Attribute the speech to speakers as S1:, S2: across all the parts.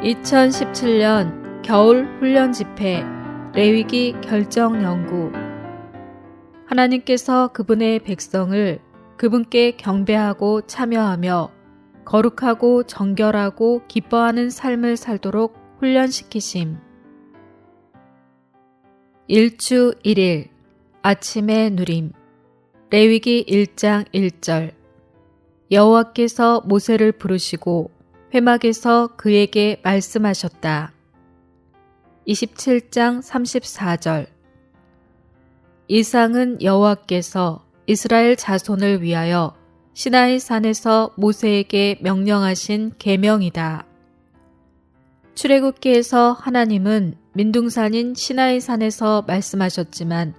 S1: 2017년 겨울 훈련 집회 레위기 결정 연구. 하나님께서 그분의 백성을 그분께 경배하고 참여하며 거룩하고 정결하고 기뻐하는 삶을 살도록 훈련시키심. 일주 1일 아침의 누림. 레위기 1장 1절. 여호와께서 모세를 부르시고 회막에서 그에게 말씀하셨다. 27장 34절. 이상은 여호와께서 이스라엘 자손을 위하여 시나이 산에서 모세에게 명령하신 계명이다. 출애굽기에서 하나님은 민둥산인 시나이 산에서 말씀하셨지만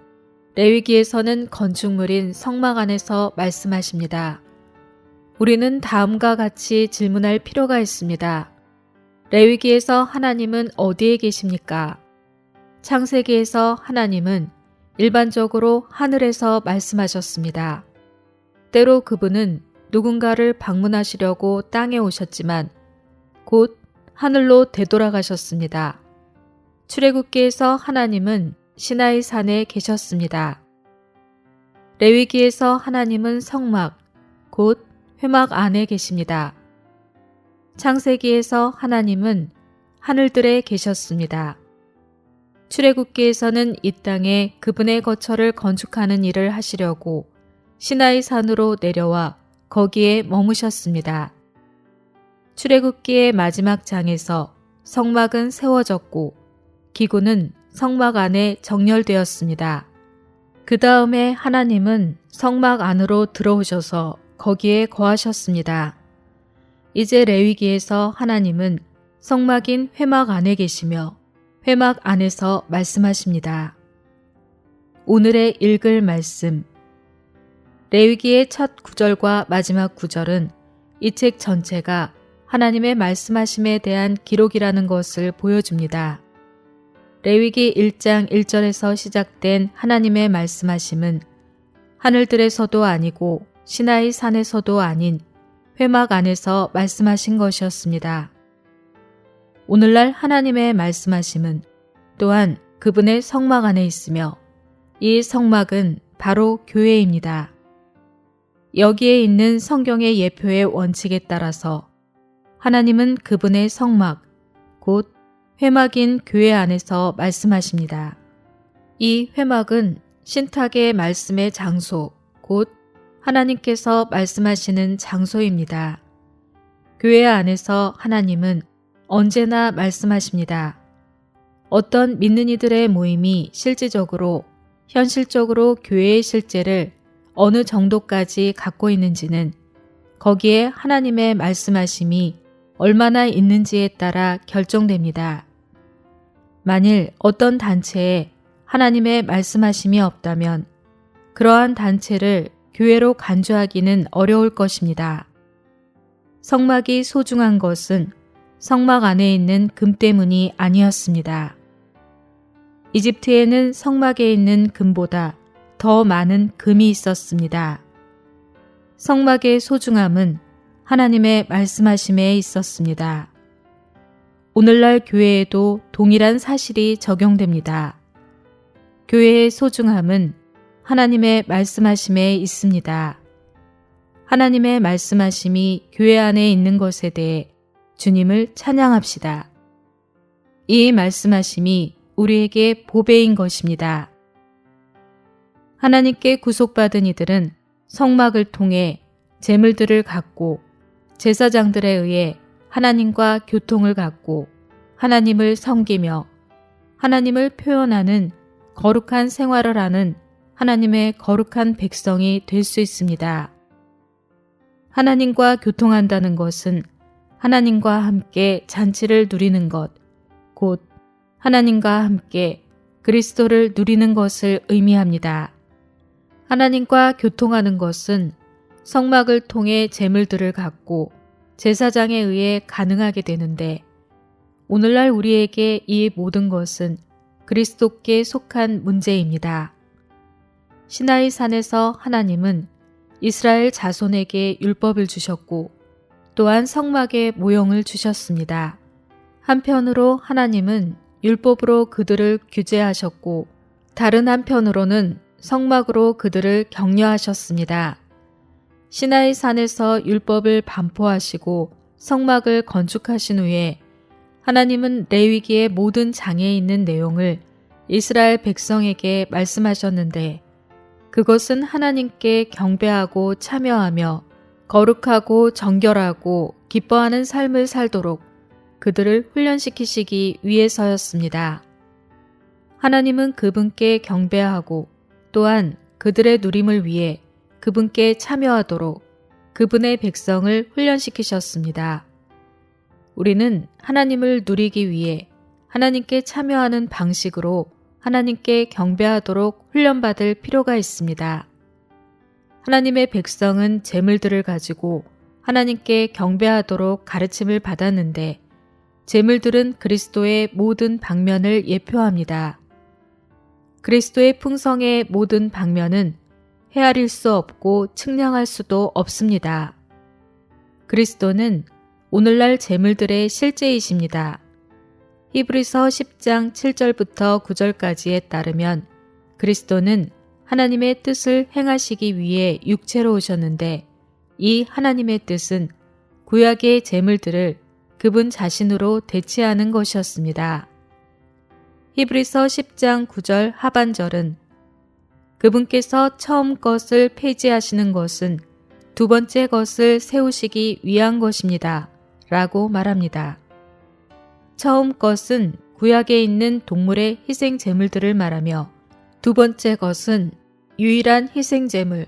S1: 레위기에서는 건축물인 성막 안에서 말씀하십니다. 우리는 다음과 같이 질문할 필요가 있습니다. 레위기에서 하나님은 어디에 계십니까? 창세기에서 하나님은 일반적으로 하늘에서 말씀하셨습니다. 때로 그분은 누군가를 방문하시려고 땅에 오셨지만 곧 하늘로 되돌아가셨습니다. 출애굽기에서 하나님은 시나이 산에 계셨습니다. 레위기에서 하나님은 성막, 곧 회막 안에 계십니다. 창세기에서 하나님은 하늘들에 계셨습니다. 출애굽기에서는 이 땅에 그분의 거처를 건축하는 일을 하시려고 시나이 산으로 내려와 거기에 머무셨습니다. 출애굽기의 마지막 장에서 성막은 세워졌고 기구는 성막 안에 정렬되었습니다. 그 다음에 하나님은 성막 안으로 들어오셔서 거기에 거하셨습니다. 이제 레위기에서 하나님은 성막인 회막 안에 계시며 회막 안에서 말씀하십니다. 오늘의 읽을 말씀. 레위기의 첫 구절과 마지막 구절은 이 책 전체가 하나님의 말씀하심에 대한 기록이라는 것을 보여줍니다. 레위기 1장 1절에서 시작된 하나님의 말씀하심은 하늘들에서도 아니고 시나이 산에서도 아닌 회막 안에서 말씀하신 것이었습니다. 오늘날 하나님의 말씀하심은 또한 그분의 성막 안에 있으며 이 성막은 바로 교회입니다. 여기에 있는 성경의 예표의 원칙에 따라서 하나님은 그분의 성막, 곧 회막인 교회 안에서 말씀하십니다. 이 회막은 신탁의 말씀의 장소, 곧 하나님께서 말씀하시는 장소입니다. 교회 안에서 하나님은 언제나 말씀하십니다. 어떤 믿는 이들의 모임이 실질적으로, 현실적으로 교회의 실제를 어느 정도까지 갖고 있는지는 거기에 하나님의 말씀하심이 얼마나 있는지에 따라 결정됩니다. 만일 어떤 단체에 하나님의 말씀하심이 없다면 그러한 단체를 교회로 간주하기는 어려울 것입니다. 성막이 소중한 것은 성막 안에 있는 금 때문이 아니었습니다. 이집트에는 성막에 있는 금보다 더 많은 금이 있었습니다. 성막의 소중함은 하나님의 말씀하심에 있었습니다. 오늘날 교회에도 동일한 사실이 적용됩니다. 교회의 소중함은 하나님의 말씀하심에 있습니다. 하나님의 말씀하심이 교회 안에 있는 것에 대해 주님을 찬양합시다. 이 말씀하심이 우리에게 보배인 것입니다. 하나님께 구속받은 이들은 성막을 통해 제물들을 갖고 제사장들에 의해 하나님과 교통을 갖고 하나님을 섬기며 하나님을 표현하는 거룩한 생활을 하는 하나님의 거룩한 백성이 될 수 있습니다. 하나님과 교통한다는 것은 하나님과 함께 잔치를 누리는 것, 곧 하나님과 함께 그리스도를 누리는 것을 의미합니다. 하나님과 교통하는 것은 성막을 통해 제물들을 갖고 제사장에 의해 가능하게 되는데 오늘날 우리에게 이 모든 것은 그리스도께 속한 문제입니다. 시나이 산에서 하나님은 이스라엘 자손에게 율법을 주셨고 또한 성막의 모형을 주셨습니다. 한편으로 하나님은 율법으로 그들을 규제하셨고 다른 한편으로는 성막으로 그들을 격려하셨습니다. 시나이 산에서 율법을 반포하시고 성막을 건축하신 후에 하나님은 레위기의 모든 장에 있는 내용을 이스라엘 백성에게 말씀하셨는데 그것은 하나님께 경배하고 참여하며 거룩하고 정결하고 기뻐하는 삶을 살도록 그들을 훈련시키시기 위해서였습니다. 하나님은 그분께 경배하고 또한 그들의 누림을 위해 그분께 참여하도록 그분의 백성을 훈련시키셨습니다. 우리는 하나님을 누리기 위해 하나님께 참여하는 방식으로 하나님께 경배하도록 훈련받을 필요가 있습니다. 하나님의 백성은 제물들을 가지고 하나님께 경배하도록 가르침을 받았는데 제물들은 그리스도의 모든 방면을 예표합니다. 그리스도의 풍성의 모든 방면은 헤아릴 수 없고 측량할 수도 없습니다. 그리스도는 오늘날 제물들의 실제이십니다. 히브리서 10장 7절부터 9절까지에 따르면 그리스도는 하나님의 뜻을 행하시기 위해 육체로 오셨는데 이 하나님의 뜻은 구약의 제물들을 그분 자신으로 대체하는 것이었습니다. 히브리서 10장 9절 하반절은 그분께서 처음 것을 폐지하시는 것은 두 번째 것을 세우시기 위한 것입니다. 라고 말합니다. 처음 것은 구약에 있는 동물의 희생 제물들을 말하며 두 번째 것은 유일한 희생 제물,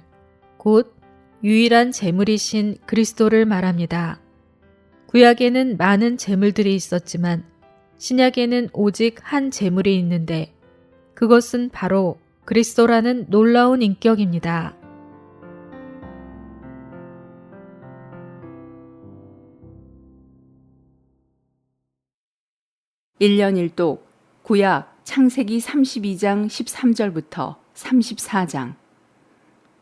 S1: 곧 유일한 제물이신 그리스도를 말합니다. 구약에는 많은 제물들이 있었지만 신약에는 오직 한 제물이 있는데 그것은 바로 그리스도라는 놀라운 인격입니다.
S2: 일년일독 구약 창세기 32장 13절부터 34장,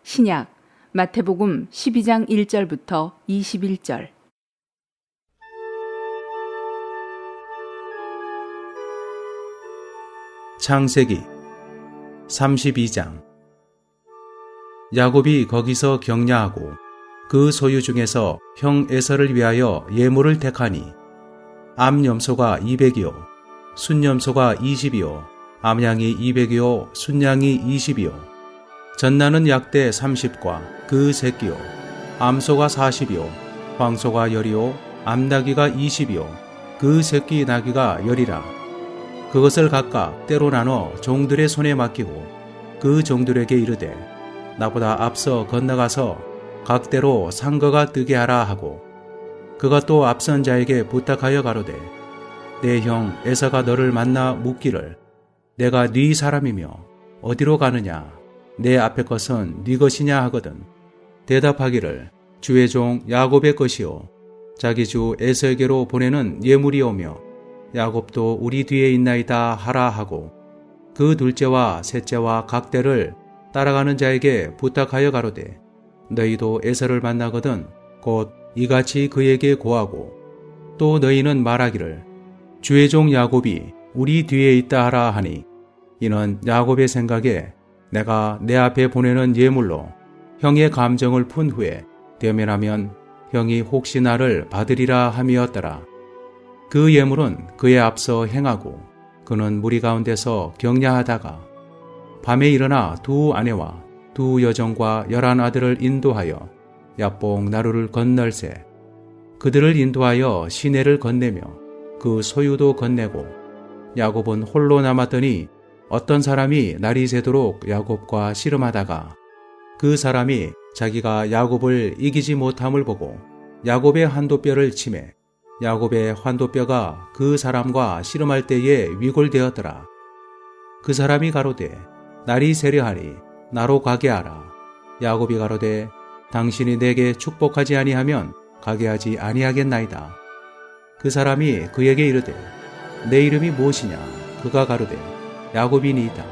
S2: 신약 마태복음 12장 1절부터 21절.
S3: 창세기 32장. 야곱이 거기서 격려하고 그 소유 중에서 형 에서를 위하여 예물을 택하니 암염소가 200이요 순염소가 20이요 암양이 200이요 순양이 20이요 전나는 약대 30과 그 새끼요 암소가 40이요 황소가 10이요 암나귀가 20이요 그 새끼 나귀가 10이라. 그것을 각각 때로 나눠 종들의 손에 맡기고 그 종들에게 이르되 나보다 앞서 건너가서 각대로 상거가 뜨게 하라 하고 그가 또 앞선 자에게 부탁하여 가로되 내 형 에서가 너를 만나 묻기를 내가 네 사람이며 어디로 가느냐 내 앞의 것은 네 것이냐 하거든 대답하기를 주의 종 야곱의 것이요 자기 주 에서에게로 보내는 예물이오며 야곱도 우리 뒤에 있나이다 하라 하고 그 둘째와 셋째와 각대를 따라가는 자에게 부탁하여 가로되 너희도 에서를 만나거든 곧 이같이 그에게 고하고 또 너희는 말하기를 주의 종 야곱이 우리 뒤에 있다 하라 하니 이는 야곱의 생각에 내가 내 앞에 보내는 예물로 형의 감정을 푼 후에 대면하면 형이 혹시 나를 받으리라 함이었더라. 그 예물은 그의 앞서 행하고 그는 무리 가운데서 격려하다가 밤에 일어나 두 아내와 두 여종과 11 아들을 인도하여 야복 나루를 건널세 그들을 인도하여 시내를 건네며 그 소유도 건네고 야곱은 홀로 남았더니 어떤 사람이 날이 새도록 야곱과 씨름하다가 그 사람이 자기가 야곱을 이기지 못함을 보고 야곱의 환도뼈를 치매 야곱의 환도뼈가 그 사람과 씨름할 때에 위골되었더라. 그 사람이 가로되 날이 새려하니 나로 가게 하라. 야곱이 가로되 당신이 내게 축복하지 아니하면 가게 하지 아니하겠나이다. 그 사람이 그에게 이르되 내 이름이 무엇이냐? 그가 가로되 야곱이니이다.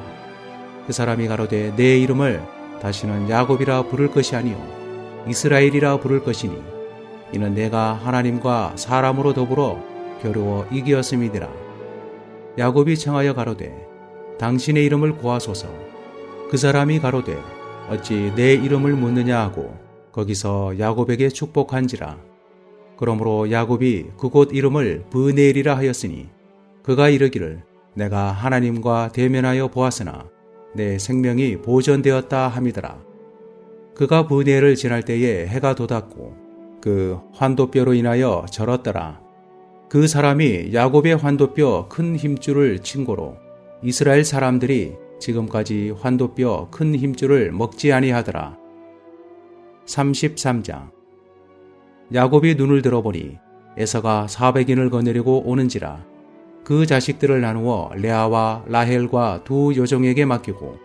S3: 그 사람이 가로되 내 이름을 다시는 야곱이라 부를 것이 아니요 이스라엘이라 부를 것이니 이는 내가 하나님과 사람으로 더불어 겨루어 이기었음이니라. 야곱이 청하여 가로되 당신의 이름을 고하소서. 그 사람이 가로되 어찌 내 이름을 묻느냐 하고 거기서 야곱에게 축복한지라. 그러므로 야곱이 그곳 이름을 브네엘이라 하였으니 그가 이르기를 내가 하나님과 대면하여 보았으나 내 생명이 보존되었다 함이더라. 그가 브네엘을 지날 때에 해가 돋았고 그 환도뼈로 인하여 절었더라. 그 사람이 야곱의 환도뼈 큰 힘줄을 친고로 이스라엘 사람들이 지금까지 환도뼈 큰 힘줄을 먹지 아니하더라. 33장. 야곱이 눈을 들어보니 에서가 400인을 거느리고 오는지라. 그 자식들을 나누어 레아와 라헬과 두 여종에게 맡기고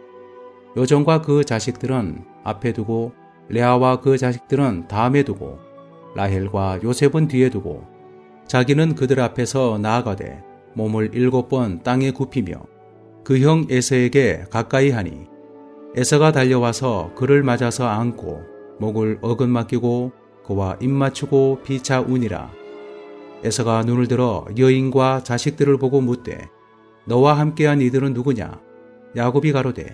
S3: 여종과 그 자식들은 앞에 두고 레아와 그 자식들은 다음에 두고 라헬과 요셉은 뒤에 두고 자기는 그들 앞에서 나아가되 몸을 7번 땅에 굽히며 그 형 에서에게 가까이 하니 에서가 달려와서 그를 맞아서 안고 목을 어긋맡기고 그와 입맞추고 피차 우니라. 에서가 눈을 들어 여인과 자식들을 보고 묻되 너와 함께한 이들은 누구냐? 야곱이 가로되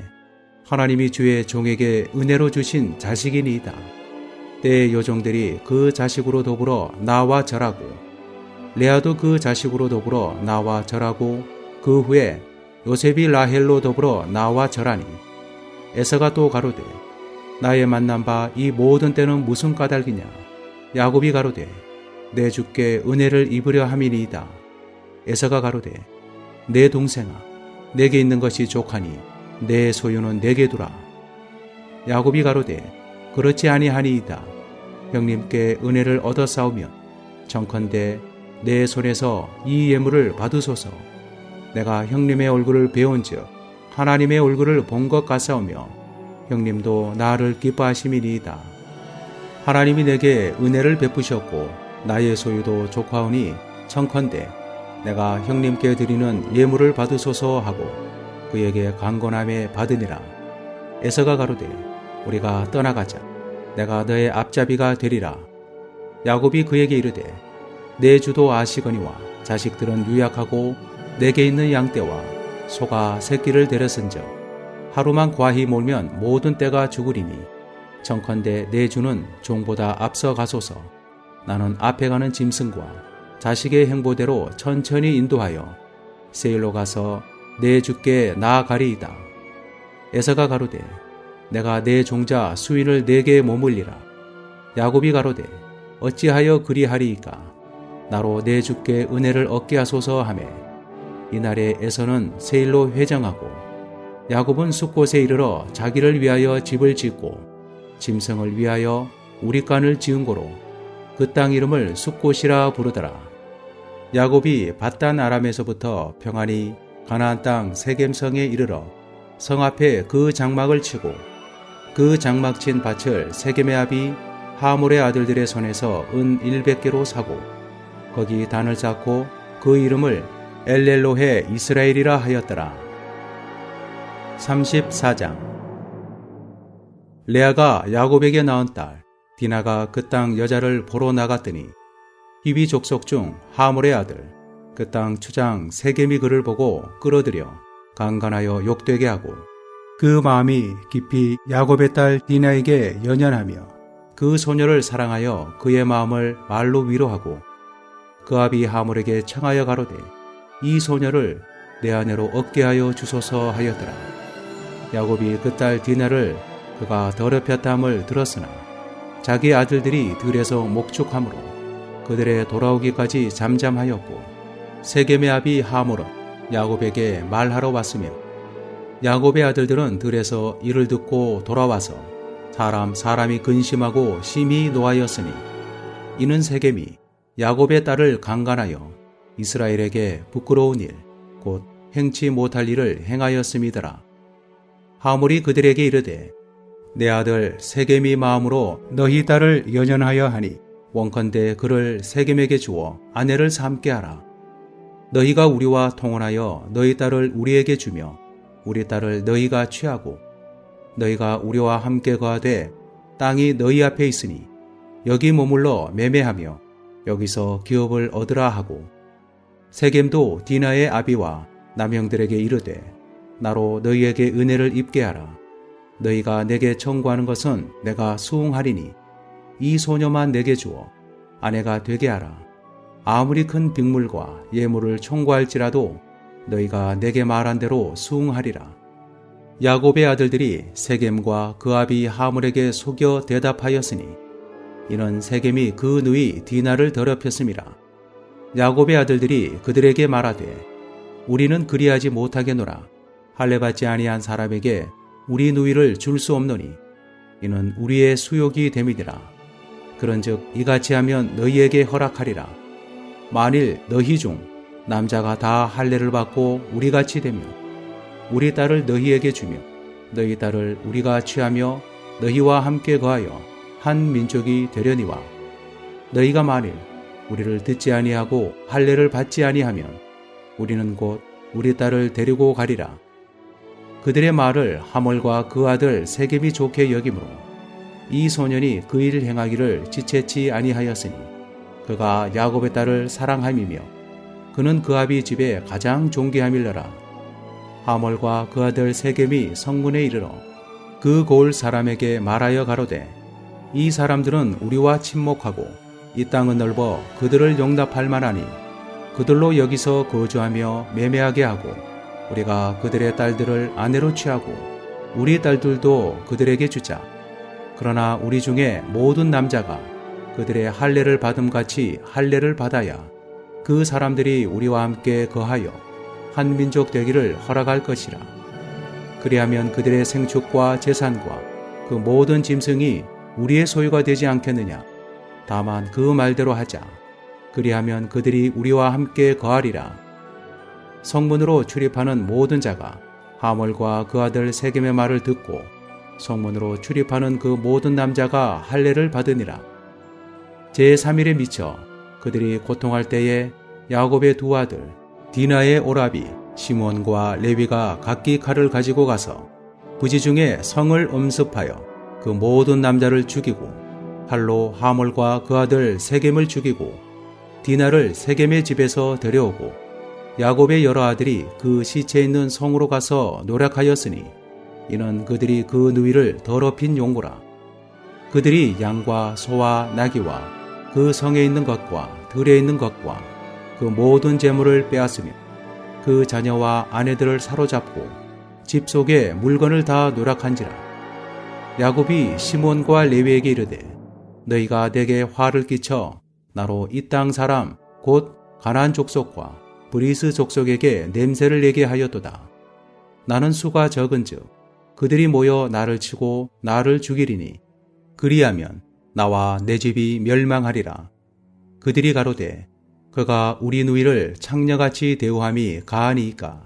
S3: 하나님이 주의 종에게 은혜로 주신 자식이니이다. 때의 여종들이 그 자식으로 더불어 나와 절하고 레아도 그 자식으로 더불어 나와 절하고 그 후에 요셉이 라헬로 더불어 나와 절하니 에서가 또 가로되 나의 만난 바 이 모든 때는 무슨 까닭이냐? 야곱이 가로되 내 주께 은혜를 입으려 함이니이다. 에서가 가로되 내 동생아 내게 있는 것이 족하니 내 소유는 내게 두라. 야곱이 가로되 그렇지 아니하니이다. 형님께 은혜를 얻어 싸우면 청컨대 내 손에서 이 예물을 받으소서. 내가 형님의 얼굴을 배운즉 하나님의 얼굴을 본 것 같사오며 형님도 나를 기뻐하심이니이다. 하나님이 내게 은혜를 베푸셨고 나의 소유도 족하오니 청컨대 내가 형님께 드리는 예물을 받으소서 하고 그에게 강건함에 받으니라. 에서가 가로되 우리가 떠나가자. 내가 너의 앞잡이가 되리라. 야곱이 그에게 이르되 내 주도 아시거니와 자식들은 유약하고 내게 있는 양떼와 소가 새끼를 데렸은즉 하루만 과히 몰면 모든 떼가 죽으리니 청컨대 내 주는 종보다 앞서 가소서. 나는 앞에 가는 짐승과 자식의 행보대로 천천히 인도하여 세일로 가서 내 주께 나아가리이다. 에서가 가로되 내가 내 종자 수인을 내게 머물리라. 야곱이 가로되 어찌하여 그리하리이까? 나로 내 주께 은혜를 얻게 하소서 하매 이날에 에서는 세일로 회정하고 야곱은 숫곳에 이르러 자기를 위하여 집을 짓고 짐승을 위하여 우리간을 지은 고로 그 땅 이름을 숫곳이라 부르더라. 야곱이 밧단 아람에서부터 평안히 가나안 땅 세겜성에 이르러 성 앞에 그 장막을 치고 그 장막 친 밭을 세겜의 아비 하몰의 아들들의 손에서 은 100개로 사고 거기 단을 쌓고 그 이름을 엘렐로헤 이스라엘이라 하였더라. 34장. 레아가 야곱에게 낳은 딸 디나가 그 땅 여자를 보러 나갔더니 히비 족속 중 하몰의 아들 그 땅 추장 세겜이 그를 보고 끌어들여 강간하여 욕되게 하고 그 마음이 깊이 야곱의 딸 디나에게 연연하며 그 소녀를 사랑하여 그의 마음을 말로 위로하고 그 아비 하몰에게 청하여 가로되 이 소녀를 내 아내로 얻게 하여 주소서 하였더라. 야곱이 그 딸 디나를 그가 더럽혔다함을 들었으나 자기 아들들이 들에서 목축함으로 그들의 돌아오기까지 잠잠하였고 세겜의 아비 하몰은 야곱에게 말하러 왔으며 야곱의 아들들은 들에서 이를 듣고 돌아와서 사람이 근심하고 심히 노하였으니 이는 세겜이 야곱의 딸을 강간하여 이스라엘에게 부끄러운 일 곧 행치 못할 일을 행하였음이더라. 하몰이 그들에게 이르되 내 아들 세겜이 마음으로 너희 딸을 연연하여 하니 원컨대 그를 세겜에게 주어 아내를 삼게 하라. 너희가 우리와 통혼하여 너희 딸을 우리에게 주며 우리 딸을 너희가 취하고 너희가 우리와 함께 거하되 땅이 너희 앞에 있으니 여기 머물러 매매하며 여기서 기업을 얻으라 하고 세겜도 디나의 아비와 남형들에게 이르되 나로 너희에게 은혜를 입게 하라. 너희가 내게 청구하는 것은 내가 수응하리니 이 소녀만 내게 주어 아내가 되게 하라. 아무리 큰 빅물과 예물을 청구할지라도 너희가 내게 말한 대로 수응하리라. 야곱의 아들들이 세겜과 그 아비 하물에게 속여 대답하였으니 이는 세겜이 그 누이 디나를 더럽혔음이라. 야곱의 아들들이 그들에게 말하되 우리는 그리하지 못하겠노라. 할례받지 아니한 사람에게 우리 누이를 줄 수 없노니 이는 우리의 수욕이 됨이니라. 그런즉 이같이 하면 너희에게 허락하리라. 만일 너희 중 남자가 다 할례를 받고 우리같이 되면 우리 딸을 너희에게 주며 너희 딸을 우리가 취하며 너희와 함께 거하여 한 민족이 되려니와 너희가 만일 우리를 듣지 아니하고 할례를 받지 아니하면 우리는 곧 우리 딸을 데리고 가리라. 그들의 말을 하몰과 그 아들 세겜이 좋게 여기므로 이 소년이 그 일 행하기를 지체치 아니하였으니 그가 야곱의 딸을 사랑함이며 그는 그 아비 집에 가장 존귀함일러라. 하몰과 그 아들 세겜이 성문에 이르러 그 고을 사람에게 말하여 가로되 이 사람들은 우리와 친목하고 이 땅은 넓어 그들을 용납할 만하니 그들로 여기서 거주하며 매매하게 하고 우리가 그들의 딸들을 아내로 취하고 우리 딸들도 그들에게 주자. 그러나 우리 중에 모든 남자가 그들의 할례를 받음같이 할례를 받아야 그 사람들이 우리와 함께 거하여 한 민족 되기를 허락할 것이라. 그리하면 그들의 생축과 재산과 그 모든 짐승이 우리의 소유가 되지 않겠느냐. 다만 그 말대로 하자. 그리하면 그들이 우리와 함께 거하리라. 성문으로 출입하는 모든 자가 하몰과 그 아들 세겜의 말을 듣고 성문으로 출입하는 그 모든 남자가 할례를 받으니라. 제3일에 미쳐 그들이 고통할 때에 야곱의 두 아들 디나의 오라비 시몬과 레위가 각기 칼을 가지고 가서 부지 중에 성을 엄습하여 그 모든 남자를 죽이고 팔로 하몰과 그 아들 세겜을 죽이고 디나를 세겜의 집에서 데려오고 야곱의 여러 아들이 그 시체 있는 성으로 가서 노력하였으니 이는 그들이 그 누이를 더럽힌 용고라. 그들이 양과 소와 나귀와 그 성에 있는 것과 들에 있는 것과 그 모든 재물을 빼앗으며 그 자녀와 아내들을 사로잡고 집 속에 물건을 다 노력한지라. 야곱이 시몬과 레위에게 이르되 너희가 내게 화를 끼쳐 나로 이 땅 사람 곧 가나안 족속과 브리스 족속에게 냄새를 내게 하였도다. 나는 수가 적은즉 그들이 모여 나를 치고 나를 죽이리니 그리하면 나와 내 집이 멸망하리라. 그들이 가로되 그가 우리 누이를 창녀같이 대우함이 가하니이까.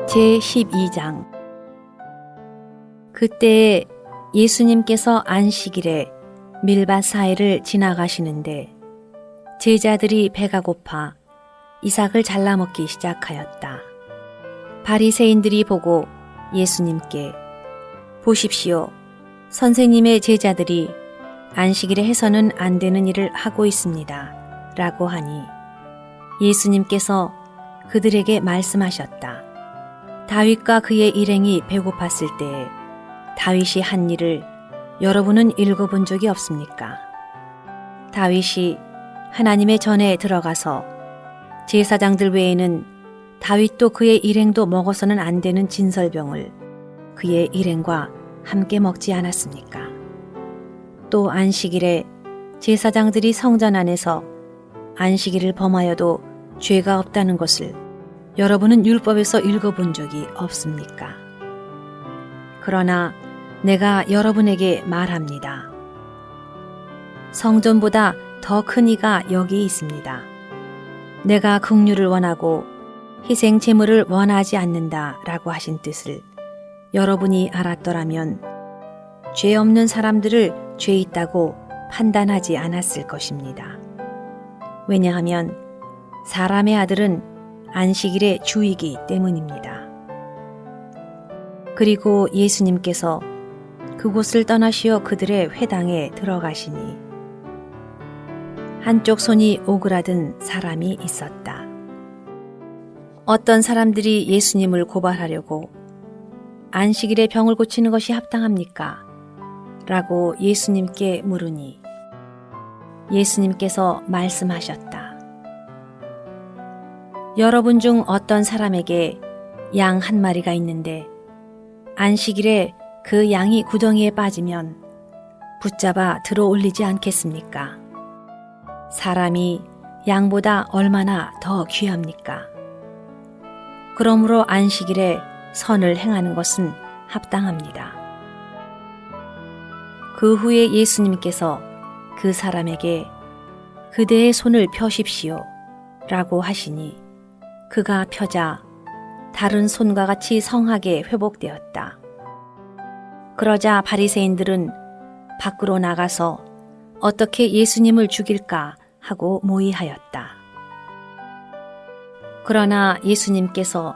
S4: 제12장. 그때 예수님께서 안식일에 밀밭 사이를 지나가시는데 제자들이 배가 고파 이삭을 잘라 먹기 시작하였다. 바리새인들이 보고 예수님께 보십시오. 선생님의 제자들이 안식일에 해서는 안 되는 일을 하고 있습니다. 라고 하니 예수님께서 그들에게 말씀하셨다. 다윗과 그의 일행이 배고팠을 때에 다윗이 한 일을 여러분은 읽어본 적이 없습니까? 다윗이 하나님의 전에 들어가서 제사장들 외에는 다윗도 그의 일행도 먹어서는 안 되는 진설병을 그의 일행과 함께 먹지 않았습니까? 또 안식일에 제사장들이 성전 안에서 안식일을 범하여도 죄가 없다는 것을 여러분은 율법에서 읽어본 적이 없습니까? 그러나 내가 여러분에게 말합니다. 성전보다 더 큰 이가 여기 있습니다. 내가 긍휼을 원하고 희생 제물을 원하지 않는다 라고 하신 뜻을 여러분이 알았더라면 죄 없는 사람들을 죄 있다고 판단하지 않았을 것입니다. 왜냐하면 사람의 아들은 안식일의 주이기 때문입니다. 그리고 예수님께서 그곳을 떠나시어 그들의 회당에 들어가시니 한쪽 손이 오그라든 사람이 있었다. 어떤 사람들이 예수님을 고발하려고 안식일에 병을 고치는 것이 합당합니까? 라고 예수님께 물으니 예수님께서 말씀하셨다. 여러분 중 어떤 사람에게 양 한 마리가 있는데 안식일에 그 양이 구덩이에 빠지면 붙잡아 들어 올리지 않겠습니까? 사람이 양보다 얼마나 더 귀합니까? 그러므로 안식일에 선을 행하는 것은 합당합니다. 그 후에 예수님께서 그 사람에게 그대의 손을 펴십시오 라고 하시니 그가 펴자 다른 손과 같이 성하게 회복되었다. 그러자 바리새인들은 밖으로 나가서 어떻게 예수님을 죽일까 하고 모의하였다. 그러나 예수님께서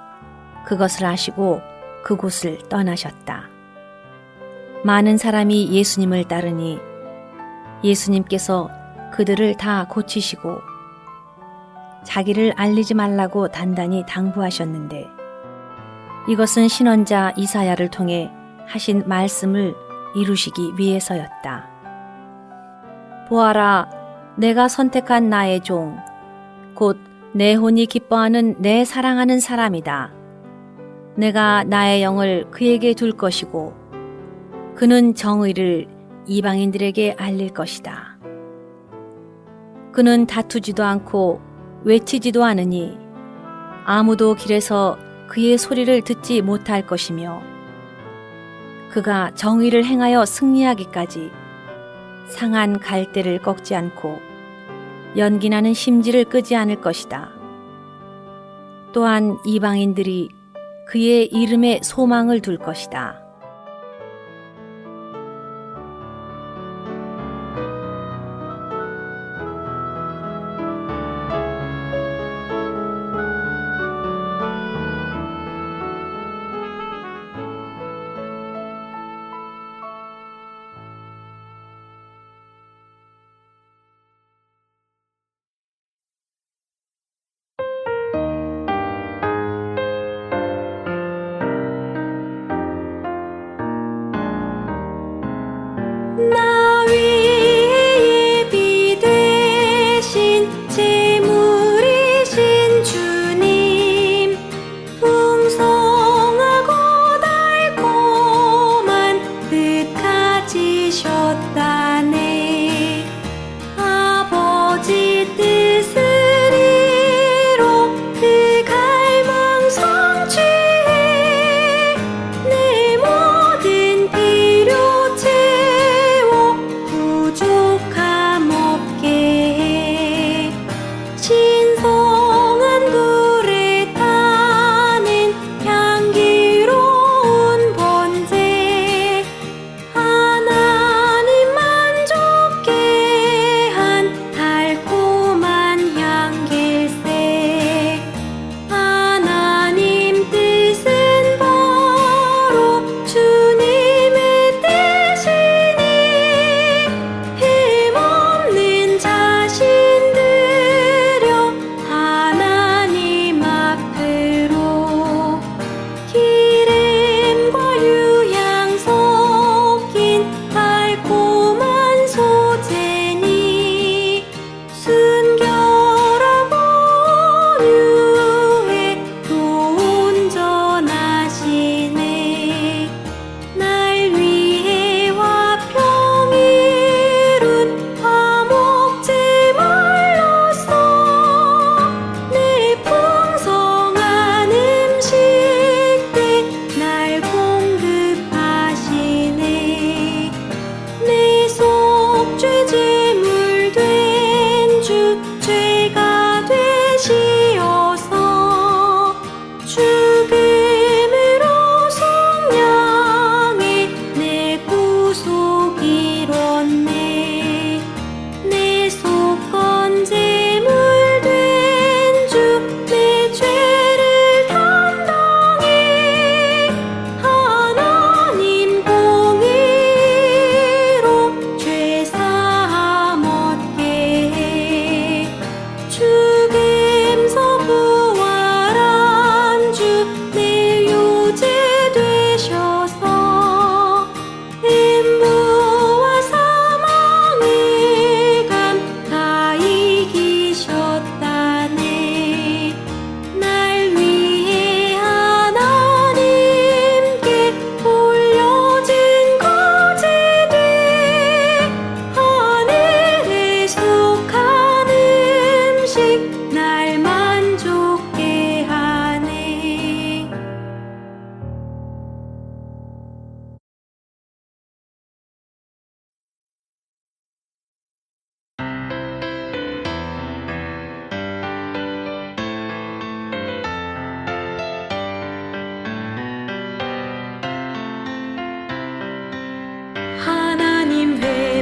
S4: 그것을 아시고 그곳을 떠나셨다. 많은 사람이 예수님을 따르니 예수님께서 그들을 다 고치시고 자기를 알리지 말라고 단단히 당부하셨는데 이것은 신언자 이사야를 통해 하신 말씀을 이루시기 위해서였다. 보아라, 내가 선택한 나의 종, 곧 내 혼이 기뻐하는 내 사랑하는 사람이다. 내가 나의 영을 그에게 둘 것이고 그는 정의를 이방인들에게 알릴 것이다. 그는 다투지도 않고 외치지도 않으니 아무도 길에서 그의 소리를 듣지 못할 것이며 그가 정의를 행하여 승리하기까지 상한 갈대를 꺾지 않고 연기나는 심지를 끄지 않을 것이다. 또한 이방인들이 그의 이름에 소망을 둘 것이다.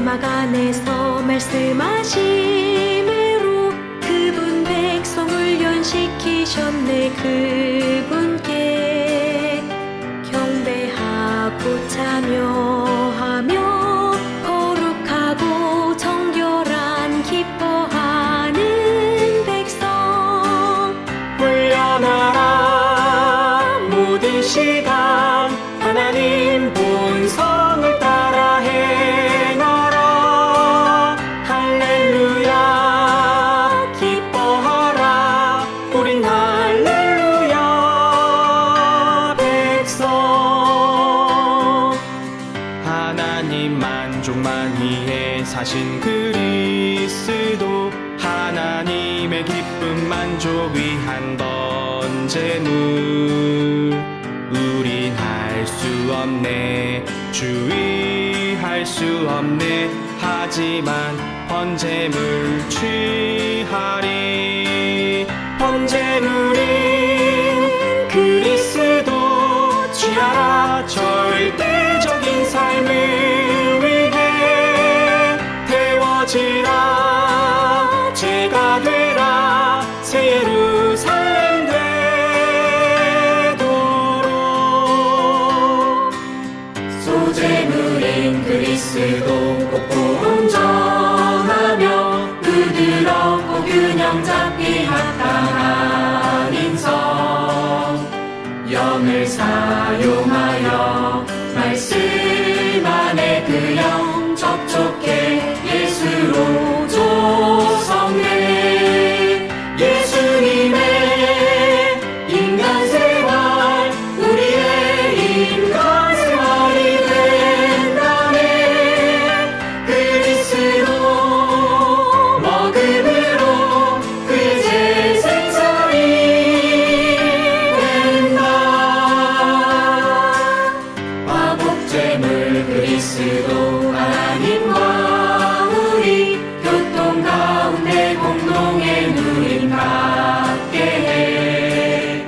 S5: 사막 안에서 말씀하심으로 그분 백성을 연식시키셨네. 그분께 경배하고 참여하며 거룩하고 정결한 기뻐하는 백성
S6: 훈련하라. 모든 시간 하나님 본성을 따라 행하라. 할렐루야 기뻐하라. 우린 할렐루야 백성. 하나님 만족만 위해 사신 그리스도, 하나님의 기쁨 만족 위한 번제물. 우린 할 수 없네, 주의할 수 없네. 하지만 번제물 취하리. 번제물인 그리스도 취하라. 절대적인 삶을 위해 태워지라. 죄가 되라. 새 예루살렘 되도록. 소재물인 그리스도 꼭꼭 정하며 부드럽고 균형 잡기 합당한 인성, 영을 사용하여 말씀 안에 그 영 접촉해 예수로 조성해. 예수님의 인간 생활, 우리의 인간 생활이 된다네. 그리스도 먹음으로 그의 재생살이 된다. 화목제물 그리스도 하나님과 우리 교통 가운데 공동의 누림 갖게 해.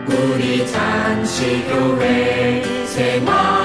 S6: 우리 잔치교회 생활